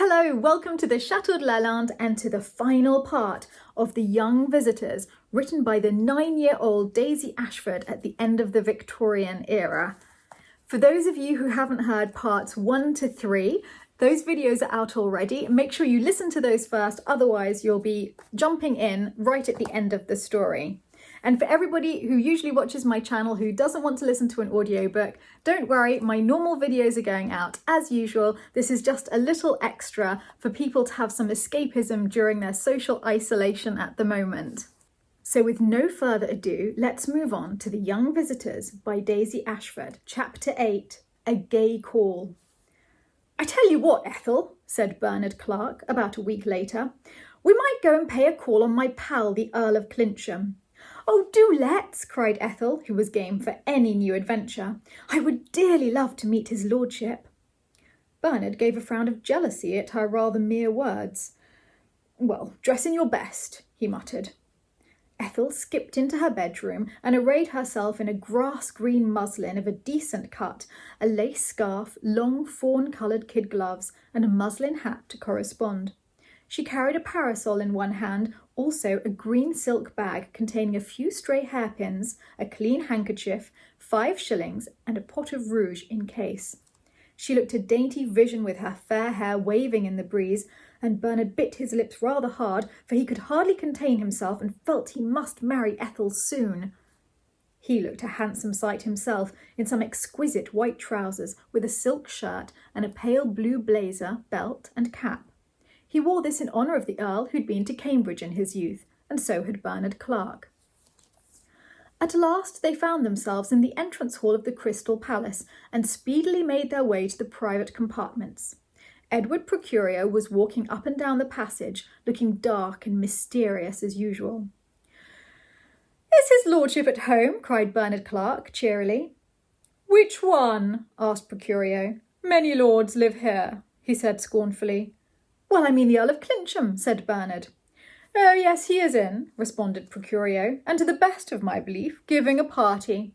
Hello, welcome to the Chateau Diaries and to the final part of The Young Visitors, written by the 9-year-old Daisy Ashford at the end of the Victorian era. For those of you who haven't heard parts 1 to 3, those videos are out already. Make sure you listen to those first, otherwise you'll be jumping in right at the end of the story. And for everybody who usually watches my channel who doesn't want to listen to an audiobook, don't worry, my normal videos are going out as usual. This is just a little extra for people to have some escapism during their social isolation at the moment. So with no further ado, let's move on to The Young Visitors by Daisy Ashford, Chapter 8, A Gay Call. "I tell you what, Ethel," said Bernard Clark about a week later, "we might go and pay a call on my pal, the Earl of Clincham." "Oh, do let's," cried Ethel, who was game for any new adventure. "I would dearly love to meet his lordship." Bernard gave a frown of jealousy at her rather mere words. "Well, dress in your best," he muttered. Ethel skipped into her bedroom and arrayed herself in a grass-green muslin of a decent cut, a lace scarf, long fawn-coloured kid gloves, and a muslin hat to correspond. She carried a parasol in one hand, also a green silk bag containing a few stray hairpins, a clean handkerchief, 5 shillings, and a pot of rouge in case. She looked a dainty vision with her fair hair waving in the breeze, and Bernard bit his lips rather hard, for he could hardly contain himself and felt he must marry Ethel soon. He looked a handsome sight himself, in some exquisite white trousers, with a silk shirt and a pale blue blazer, belt and cap. He wore this in honour of the Earl, who'd been to Cambridge in his youth, and so had Bernard Clark. At last they found themselves in the entrance hall of the Crystal Palace, and speedily made their way to the private compartments. Edward Procurio was walking up and down the passage, looking dark and mysterious as usual. "Is his lordship at home?" cried Bernard Clark cheerily. "Which one?" asked Procurio. "Many lords live here," he said scornfully. "Well, I mean the Earl of Clincham," said Bernard. "Oh, yes, he is in," responded Procurio, "and to the best of my belief, giving a party."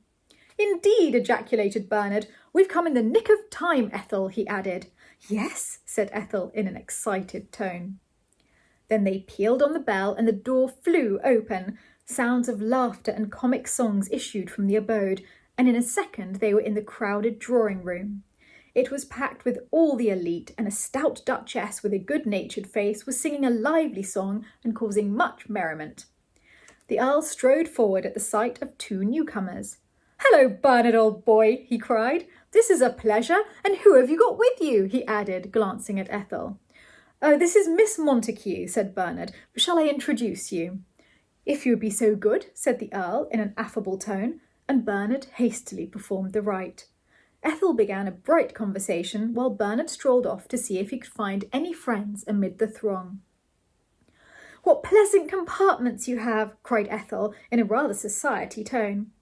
"Indeed," ejaculated Bernard. "We've come in the nick of time, Ethel," he added. "Yes," said Ethel in an excited tone. Then they pealed on the bell and the door flew open. Sounds of laughter and comic songs issued from the abode, and in a second they were in the crowded drawing-room. It was packed with all the elite, and a stout duchess with a good-natured face was singing a lively song and causing much merriment. The Earl strode forward at the sight of 2 newcomers. "Hello, Bernard, old boy," he cried. "This is a pleasure, and who have you got with you?" he added, glancing at Ethel. "Oh, this is Miss Montague," said Bernard. "Shall I introduce you?" "If you would be so good," said the Earl in an affable tone, and Bernard hastily performed the rite. Ethel began a bright conversation, while Bernard strolled off to see if he could find any friends amid the throng. "What pleasant compartments you have!" cried Ethel in a rather society tone.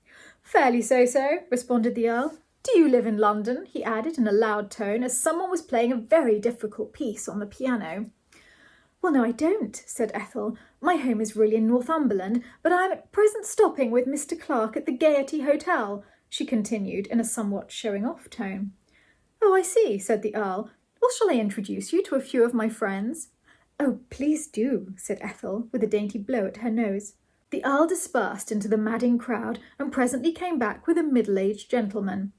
"Fairly so," responded the Earl. "Do you live in London?" he added in a loud tone, as someone was playing a very difficult piece on the piano. "Well, no, I don't," said Ethel. "My home is really in Northumberland, but I am at present stopping with Mr. Clark at the Gaiety Hotel," she continued in a somewhat showing-off tone. "Oh, I see," said the Earl. "Well, shall I introduce you to a few of my friends?" "Oh, please do," said Ethel, with a dainty blow at her nose. The Earl dispersed into the madding crowd and presently came back with a middle-aged gentleman.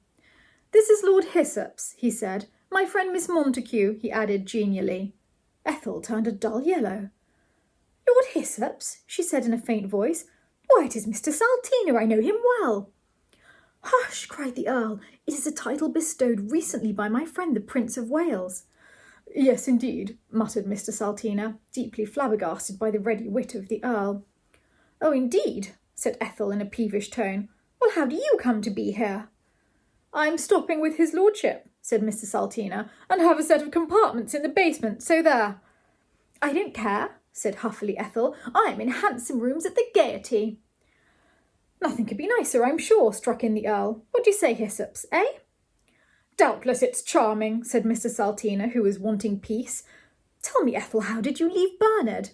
"This is Lord Hyssop's," he said. "My friend Miss Montague," he added genially. Ethel turned a dull yellow. "Lord Hyssop's?" she said in a faint voice. "Why, it is Mr. Salteena. I know him well." "Hush!" cried the Earl. "It is a title bestowed recently by my friend the Prince of Wales." "Yes, indeed," muttered Mr. Salteena, deeply flabbergasted by the ready wit of the Earl. "Oh, indeed," said Ethel in a peevish tone. "Well, how do you come to be here?" "I'm stopping with his lordship," said Mr. Salteena, "and have a set of compartments in the basement, so there." "I don't care," said huffily Ethel. "I am in handsome rooms at the Gaiety." "Nothing could be nicer, I'm sure," struck in the Earl. "What do you say, Hyssop's, eh?" "Doubtless it's charming," said Mr. Salteena, who was wanting peace. "Tell me, Ethel, how did you leave Bernard?"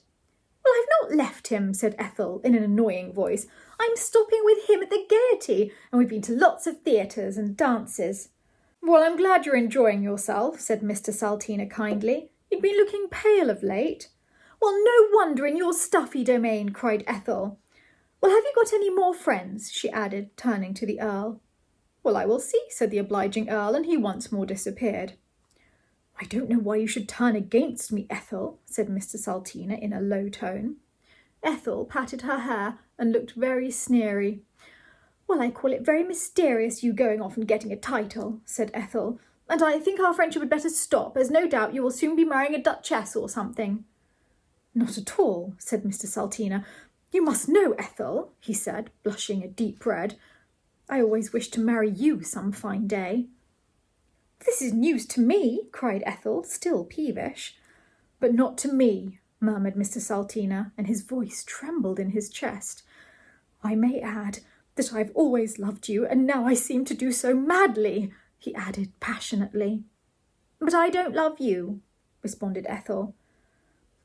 "Well, I've not left him," said Ethel in an annoying voice. "I'm stopping with him at the Gaiety, and we've been to lots of theatres and dances." "Well, I'm glad you're enjoying yourself," said Mr. Salteena kindly. You'd been looking pale of late. Well, no wonder in your stuffy domain, cried Ethel. Well, have you got any more friends? She added, turning to the Earl. Well, I will see, said the obliging Earl, and he once more disappeared. I don't know why you should turn against me, Ethel, said Mr. Salteena in a low tone. Ethel patted her hair and looked very sneery. Well, I call it very mysterious you going off and getting a title, said Ethel, and I think our friendship had better stop, as no doubt you will soon be marrying a duchess or something. Not at all, said Mr. Salteena. You must know, Ethel, he said, blushing a deep red. I always wished to marry you some fine day. This is news to me, cried Ethel, still peevish. But not to me, murmured Mr. Salteena, and his voice trembled in his chest. I may add that I have always loved you, and now I seem to do so madly, he added passionately. But I don't love you, responded Ethel.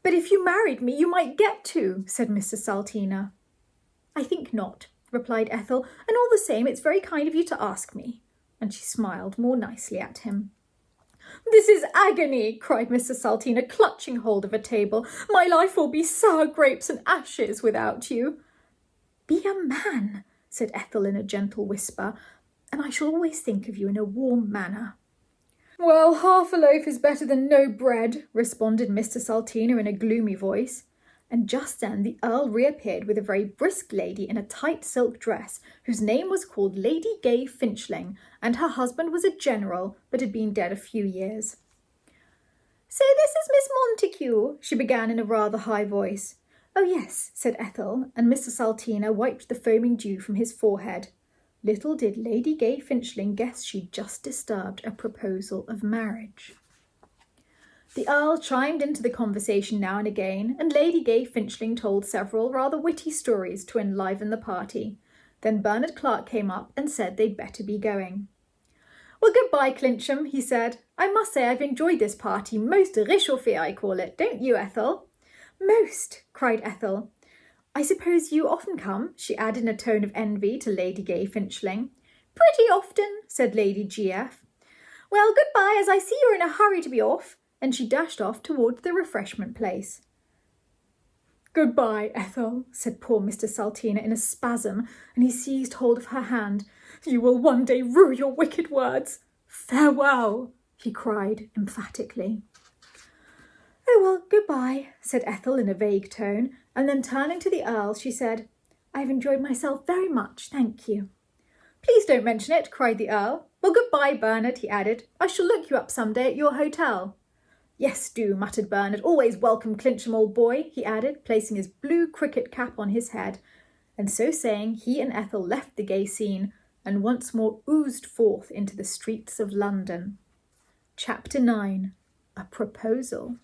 But if you married me, you might get to, said Mr. Salteena. I think not, replied Ethel, and all the same it's very kind of you to ask me. And she smiled more nicely at him. This is agony, cried Mr. Salteena, clutching hold of a table. My life will be sour grapes and ashes without you. Be a man, said Ethel in a gentle whisper, and I shall always think of you in a warm manner. Well, half a loaf is better than no bread, responded Mr. Salteena in a gloomy voice. And just then the Earl reappeared with a very brisk lady in a tight silk dress, whose name was called Lady Gay Finchling, and her husband was a general, but had been dead a few years. So this is Miss Montague, she began in a rather high voice. Oh yes, said Ethel, and Mr. Salteena wiped the foaming dew from his forehead. Little did Lady Gay Finchling guess she'd just disturbed a proposal of marriage. The Earl chimed into the conversation now and again, and Lady Gay Finchling told several rather witty stories to enliven the party. Then Bernard Clark came up and said they'd better be going. Well, goodbye, Clincham, he said. I must say I've enjoyed this party, most réchauffé I call it, don't you, Ethel? Most, cried Ethel. I suppose you often come, she added in a tone of envy to Lady Gay Finchling. Pretty often, said Lady G.F. Well, goodbye, as I see you're in a hurry to be off, and she dashed off towards the refreshment place. Goodbye, Ethel, said poor Mr. Salteena in a spasm, and he seized hold of her hand. You will one day rue your wicked words. Farewell, he cried emphatically. Oh, well, goodbye, said Ethel in a vague tone, and then turning to the Earl, she said, I've enjoyed myself very much, thank you. Please don't mention it, cried the Earl. Well, goodbye, Bernard, he added. I shall look you up some day at your hotel. Yes, do, muttered Bernard. Always welcome, Clincham, old boy, he added, placing his blue cricket cap on his head. And so saying, he and Ethel left the gay scene and once more oozed forth into the streets of London. Chapter 9. A Proposal.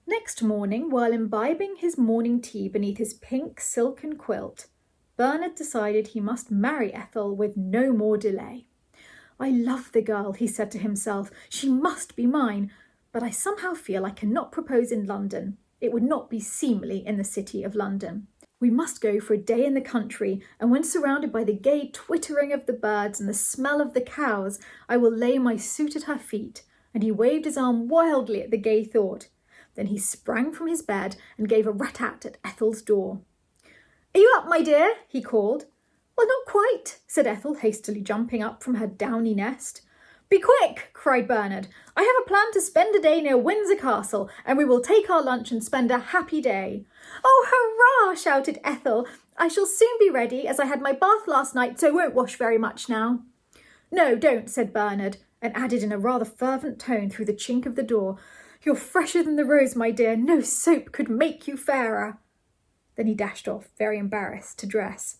Next morning, while imbibing his morning tea beneath his pink silken quilt, Bernard decided he must marry Ethel with no more delay. I love the girl, he said to himself. She must be mine, but I somehow feel I cannot propose in London. It would not be seemly in the city of London. We must go for a day in the country, and when surrounded by the gay twittering of the birds and the smell of the cows, I will lay my suit at her feet. And he waved his arm wildly at the gay thought. Then he sprang from his bed and gave a rat-tat at Ethel's door. Are you up, my dear? He called. Well, not quite, said Ethel, hastily jumping up from her downy nest. Be quick, cried Bernard. I have a plan to spend a day near Windsor Castle, and we will take our lunch and spend a happy day. Oh, hurrah, shouted Ethel. I shall soon be ready, as I had my bath last night, so won't wash very much now. No, don't, said Bernard, and added in a rather fervent tone through the chink of the door, You're fresher than the rose, my dear. No soap could make you fairer. Then he dashed off, very embarrassed, to dress.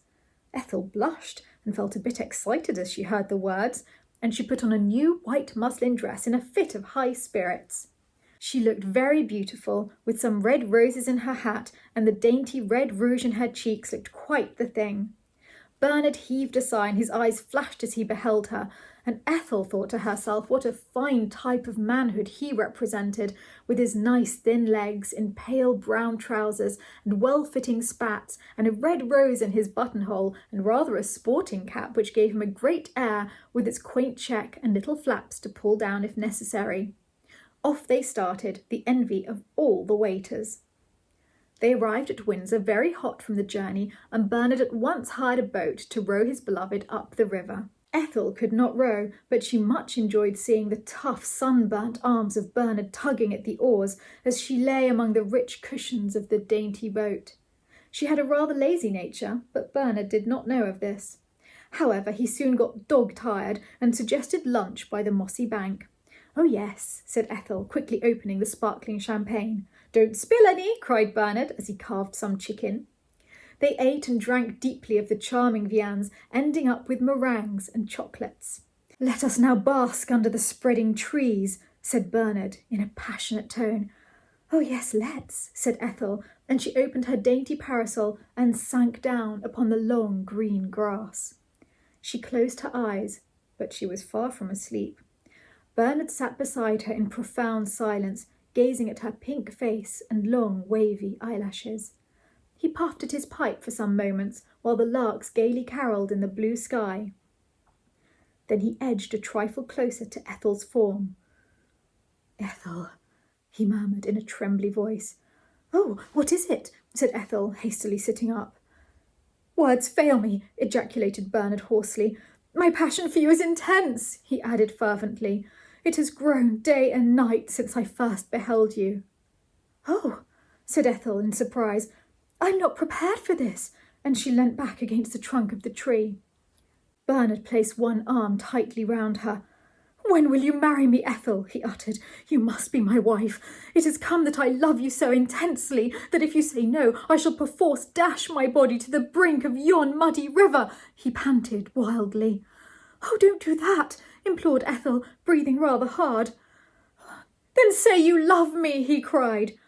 Ethel blushed and felt a bit excited as she heard the words, and she put on a new white muslin dress in a fit of high spirits. She looked very beautiful, with some red roses in her hat, and the dainty red rouge in her cheeks looked quite the thing. Bernard heaved a sigh, and his eyes flashed as he beheld her, and Ethel thought to herself what a fine type of manhood he represented, with his nice thin legs in pale brown trousers and well-fitting spats, and a red rose in his buttonhole, and rather a sporting cap which gave him a great air, with its quaint check and little flaps to pull down if necessary. Off they started, the envy of all the waiters. They arrived at Windsor very hot from the journey, and Bernard at once hired a boat to row his beloved up the river. Ethel could not row, but she much enjoyed seeing the tough, sunburnt arms of Bernard tugging at the oars as she lay among the rich cushions of the dainty boat. She had a rather lazy nature, but Bernard did not know of this. However, he soon got dog-tired and suggested lunch by the mossy bank. "Oh, yes," said Ethel, quickly opening the sparkling champagne. "Don't spill any," cried Bernard as he carved some chicken. They ate and drank deeply of the charming viands, ending up with meringues and chocolates. "Let us now bask under the spreading trees," said Bernard in a passionate tone. "Oh, yes, let's," said Ethel, and she opened her dainty parasol and sank down upon the long green grass. She closed her eyes, but she was far from asleep. Bernard sat beside her in profound silence, gazing at her pink face and long wavy eyelashes. He puffed at his pipe for some moments while the larks gaily carolled in the blue sky. Then he edged a trifle closer to Ethel's form. "Ethel," he murmured in a trembly voice. "Oh, what is it?" said Ethel, hastily sitting up. "Words fail me," ejaculated Bernard hoarsely. "My passion for you is intense," he added fervently. "It has grown day and night since I first beheld you." "Oh," said Ethel in surprise, "I'm not prepared for this," and she leant back against the trunk of the tree. Bernard placed one arm tightly round her. "When will you marry me, Ethel?" he uttered. "You must be my wife. It has come that I love you so intensely that if you say no, I shall perforce dash my body to the brink of yon muddy river," he panted wildly. "Oh, don't do that," implored Ethel, breathing rather hard. "Then say you love me," he cried.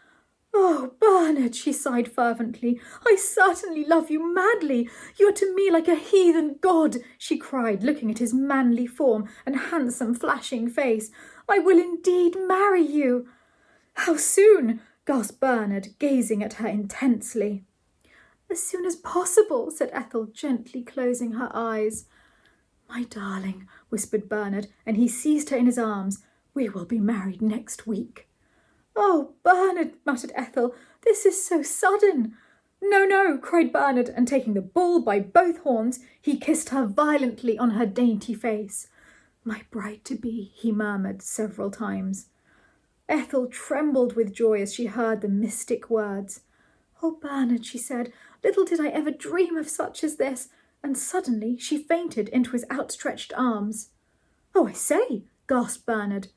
"Oh, Bernard," she sighed fervently, "I certainly love you madly. You are to me like a heathen god," she cried, looking at his manly form and handsome flashing face. "I will indeed marry you." "How soon?" gasped Bernard, gazing at her intensely. "As soon as possible," said Ethel, gently closing her eyes. "My darling," whispered Bernard, and he seized her in his arms. "We will be married next week." "Oh, Bernard," muttered Ethel, "this is so sudden." "No, no," cried Bernard, and taking the bull by both horns, he kissed her violently on her dainty face. "My bride-to-be," he murmured several times. Ethel trembled with joy as she heard the mystic words. "Oh, Bernard," she said, "little did I ever dream of such as this," and suddenly she fainted into his outstretched arms. "Oh, I say," gasped Bernard,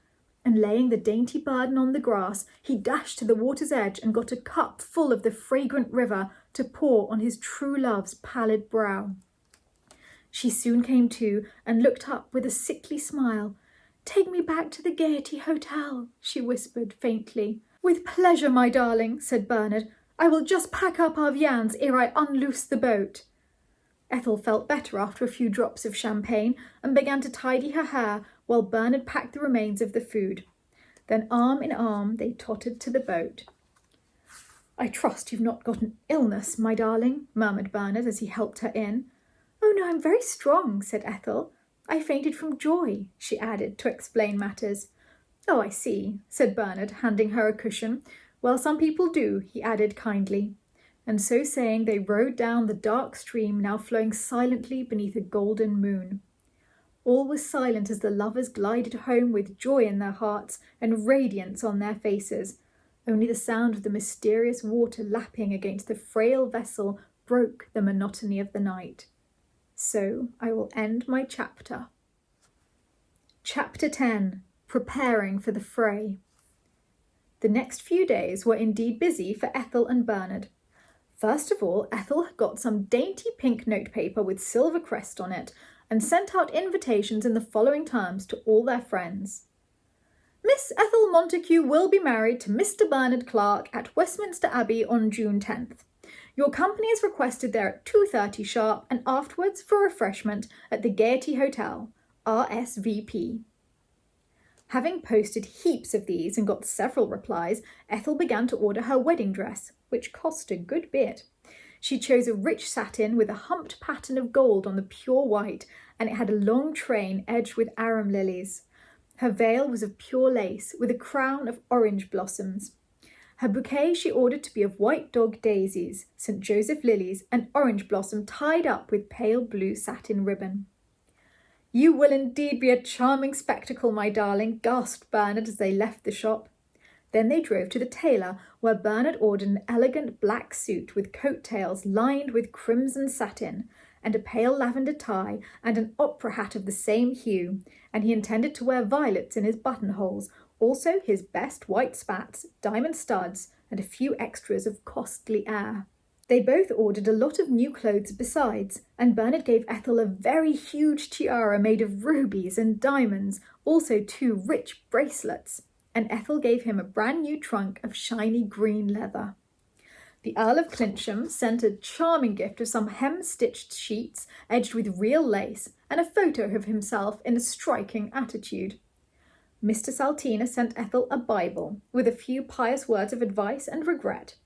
and laying the dainty burden on the grass, he dashed to the water's edge and got a cup full of the fragrant river to pour on his true love's pallid brow. She soon came to and looked up with a sickly smile. "Take me back to the Gaiety Hotel," she whispered faintly. "With pleasure, my darling," said Bernard. "I will just pack up our viands ere I unloose the boat." Ethel felt better after a few drops of champagne and began to tidy her hair while Bernard packed the remains of the food. Then arm in arm they tottered to the boat. "I trust you've not got an illness, my darling," murmured Bernard as he helped her in. "Oh, no, I'm very strong," said Ethel. "I fainted from joy," she added to explain matters. "Oh, I see," said Bernard, handing her a cushion. "Well, some people do," he added kindly. And so saying, they rowed down the dark stream now flowing silently beneath a golden moon. All was silent as the lovers glided home with joy in their hearts and radiance on their faces. Only the sound of the mysterious water lapping against the frail vessel broke the monotony of the night. So I will end my chapter. Chapter 10. Preparing for the fray. The next few days were indeed busy for Ethel and Bernard. First of all, Ethel had got some dainty pink notepaper with silver crest on it and sent out invitations in the following terms to all their friends. "Miss Ethel Montague will be married to Mr. Bernard Clark at Westminster Abbey on June 10th. Your company is requested there at 2:30 sharp and afterwards for refreshment at the Gaiety Hotel. RSVP." Having posted heaps of these and got several replies, Ethel began to order her wedding dress, which cost a good bit. She chose a rich satin with a humped pattern of gold on the pure white, and it had a long train edged with arum lilies. Her veil was of pure lace, with a crown of orange blossoms. Her bouquet she ordered to be of white dog daisies, St. Joseph lilies, and orange blossom tied up with pale blue satin ribbon. "You will indeed be a charming spectacle, my darling," gasped Bernard as they left the shop. Then they drove to the tailor, where Bernard ordered an elegant black suit with coat-tails lined with crimson satin, and a pale lavender tie, and an opera hat of the same hue, and he intended to wear violets in his buttonholes, also his best white spats, diamond studs, and a few extras of costly air. They both ordered a lot of new clothes besides, and Bernard gave Ethel a very huge tiara made of rubies and diamonds, also 2 rich bracelets, and Ethel gave him a brand new trunk of shiny green leather. The Earl of Clincham sent a charming gift of some hem-stitched sheets edged with real lace, and a photo of himself in a striking attitude. Mr. Saltina sent Ethel a Bible, with a few pious words of advice and regret,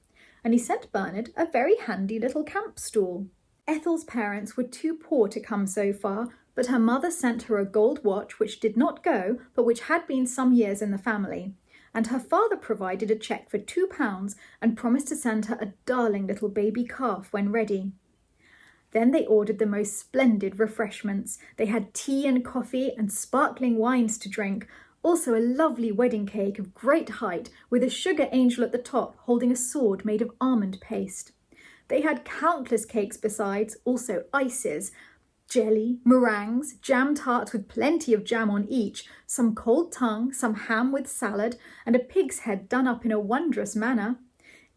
and he sent Bernard a very handy little camp stool. Ethel's parents were too poor to come so far, but her mother sent her a gold watch which did not go, but which had been some years in the family, and her father provided a cheque for £2 and promised to send her a darling little baby calf when ready. Then they ordered the most splendid refreshments. They had tea and coffee and sparkling wines to drink, also a lovely wedding cake of great height with a sugar angel at the top holding a sword made of almond paste. They had countless cakes besides, also ices, jelly, meringues, jam tarts with plenty of jam on each, some cold tongue, some ham with salad, and a pig's head done up in a wondrous manner.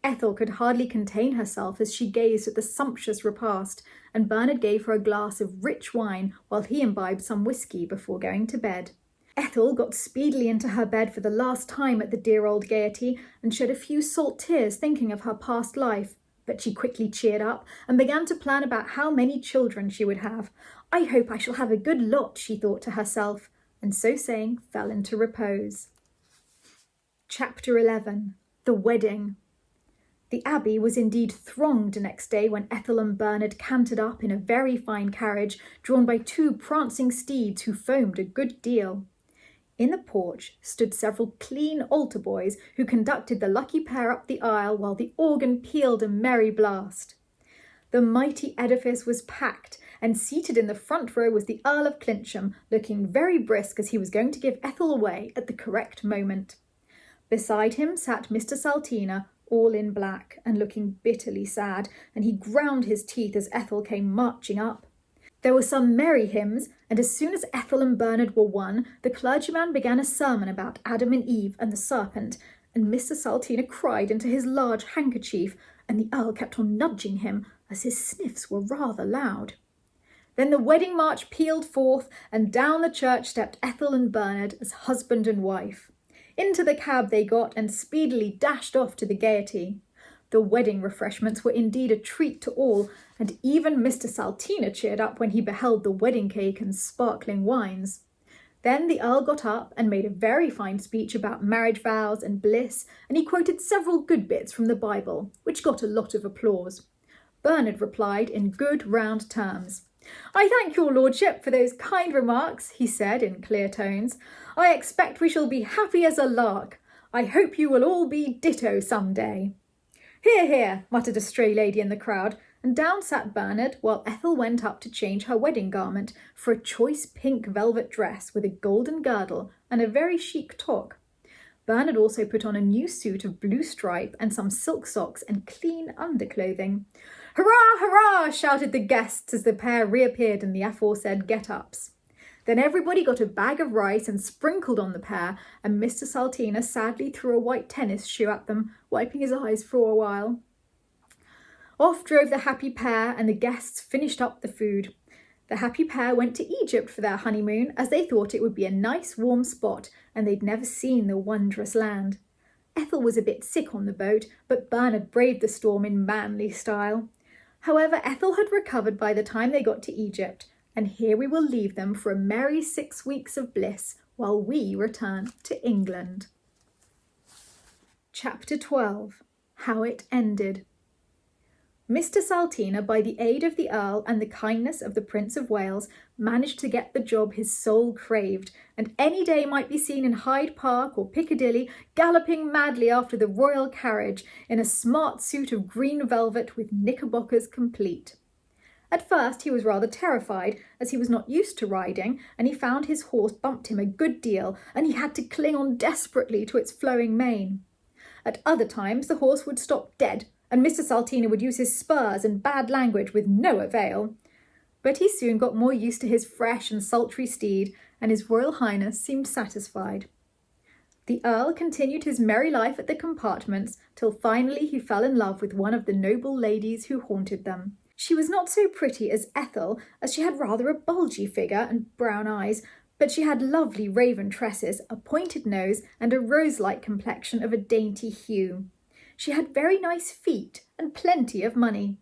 Ethel could hardly contain herself as she gazed at the sumptuous repast, and Bernard gave her a glass of rich wine while he imbibed some whisky before going to bed. Ethel got speedily into her bed for the last time at the dear old gaiety, and shed a few salt tears thinking of her past life. But she quickly cheered up and began to plan about how many children she would have. "I hope I shall have a good lot," she thought to herself, and so saying fell into repose. Chapter 11. The Wedding. The Abbey was indeed thronged next day when Ethel and Bernard cantered up in a very fine carriage drawn by 2 prancing steeds who foamed a good deal. In the porch stood several clean altar boys who conducted the lucky pair up the aisle while the organ pealed a merry blast. The mighty edifice was packed, and seated in the front row was the Earl of Clincham, looking very brisk as he was going to give Ethel away at the correct moment. Beside him sat Mr. Saltina, all in black, and looking bitterly sad, and he ground his teeth as Ethel came marching up. There were some merry hymns, and as soon as Ethel and Bernard were won, the clergyman began a sermon about Adam and Eve and the serpent, and Mr. Saltina cried into his large handkerchief, and the Earl kept on nudging him, as his sniffs were rather loud. Then the wedding march pealed forth, and down the church stepped Ethel and Bernard as husband and wife. Into the cab they got, and speedily dashed off to the gaiety. The wedding refreshments were indeed a treat to all, and even Mr. Saltina cheered up when he beheld the wedding cake and sparkling wines. Then the Earl got up and made a very fine speech about marriage vows and bliss, and he quoted several good bits from the Bible, which got a lot of applause. Bernard replied in good round terms. "I thank your lordship for those kind remarks," he said in clear tones. "I expect we shall be happy as a lark. I hope you will all be ditto some day." "Hear, hear," muttered a stray lady in the crowd, and down sat Bernard while Ethel went up to change her wedding garment for a choice pink velvet dress with a golden girdle and a very chic toque. Bernard also put on a new suit of blue stripe and some silk socks and clean underclothing. "Hurrah, hurrah!" shouted the guests as the pair reappeared in the aforesaid get-ups. Then everybody got a bag of rice and sprinkled on the pair, and Mr. Saltina sadly threw a white tennis shoe at them, wiping his eyes for a while. Off drove the happy pair, and the guests finished up the food. The happy pair went to Egypt for their honeymoon, as they thought it would be a nice warm spot, and they'd never seen the wondrous land. Ethel was a bit sick on the boat, but Bernard braved the storm in manly style. However, Ethel had recovered by the time they got to Egypt, and here we will leave them for a merry 6 weeks of bliss while we return to England. Chapter 12. How it ended. Mr. Saltina, by the aid of the Earl and the kindness of the Prince of Wales, managed to get the job his soul craved, and any day might be seen in Hyde Park or Piccadilly galloping madly after the royal carriage in a smart suit of green velvet with knickerbockers complete. At first he was rather terrified, as he was not used to riding, and he found his horse bumped him a good deal, and he had to cling on desperately to its flowing mane. At other times the horse would stop dead, and Mr. Saltina would use his spurs and bad language with no avail. But he soon got more used to his fresh and sultry steed, and his Royal Highness seemed satisfied. The Earl continued his merry life at the compartments till finally he fell in love with one of the noble ladies who haunted them. She was not so pretty as Ethel, as she had rather a bulgy figure and brown eyes, but she had lovely raven tresses, a pointed nose, and a rose-like complexion of a dainty hue. She had very nice feet and plenty of money.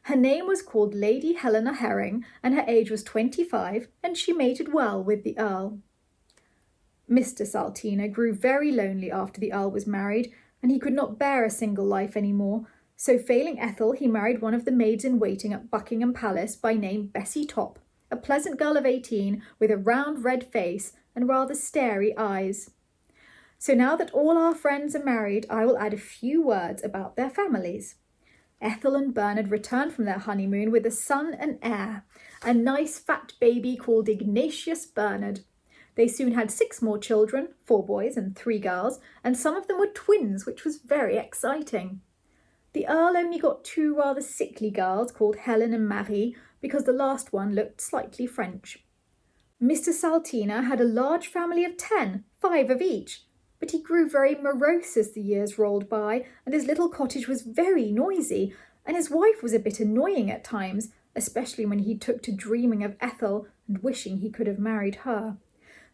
Her name was called Lady Helena Herring, and her age was 25, and she mated well with the Earl. Mr. Saltina grew very lonely after the Earl was married, and he could not bear a single life any more, so failing Ethel, he married one of the maids-in-waiting at Buckingham Palace by name Bessie Top, a pleasant girl of 18 with a round red face and rather starey eyes. So now that all our friends are married, I will add a few words about their families. Ethel and Bernard returned from their honeymoon with a son and heir, a nice fat baby called Ignatius Bernard. They soon had 6 more children, 4 boys and 3 girls, and some of them were twins, which was very exciting. The Earl only got 2 rather sickly girls called Helen and Marie, because the last one looked slightly French. Mr. Saltina had a large family of 10, 5 of each, but he grew very morose as the years rolled by, and his little cottage was very noisy, and his wife was a bit annoying at times, especially when he took to dreaming of Ethel and wishing he could have married her.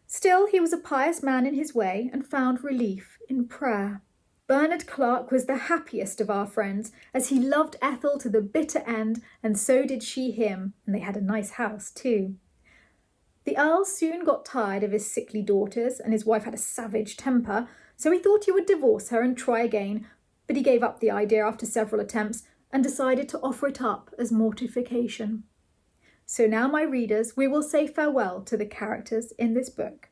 Still, he was a pious man in his way, and found relief in prayer. Bernard Clark was the happiest of our friends, as he loved Ethel to the bitter end, and so did she him, and they had a nice house too. The Earl soon got tired of his sickly daughters, and his wife had a savage temper, so he thought he would divorce her and try again, but he gave up the idea after several attempts and decided to offer it up as mortification. So now, my readers, we will say farewell to the characters in this book.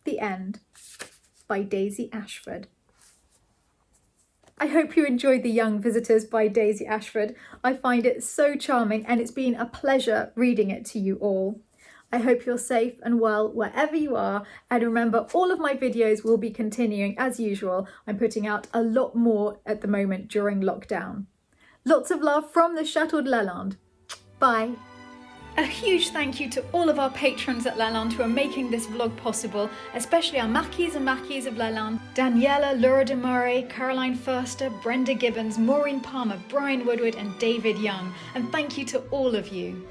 The End, by Daisy Ashford. I hope you enjoyed The Young Visitors by Daisy Ashford. I find it so charming, and it's been a pleasure reading it to you all. I hope you're safe and well wherever you are, and remember, all of my videos will be continuing as usual. I'm putting out a lot more at the moment during lockdown. Lots of love from the Chateau Diaries. Bye. A huge thank you to all of our patrons at Lalande who are making this vlog possible, especially our Marquise and Marquise of Lalande, Daniela, Laura de Murray, Caroline Forster, Brenda Gibbons, Maureen Palmer, Brian Woodward and David Young. And thank you to all of you.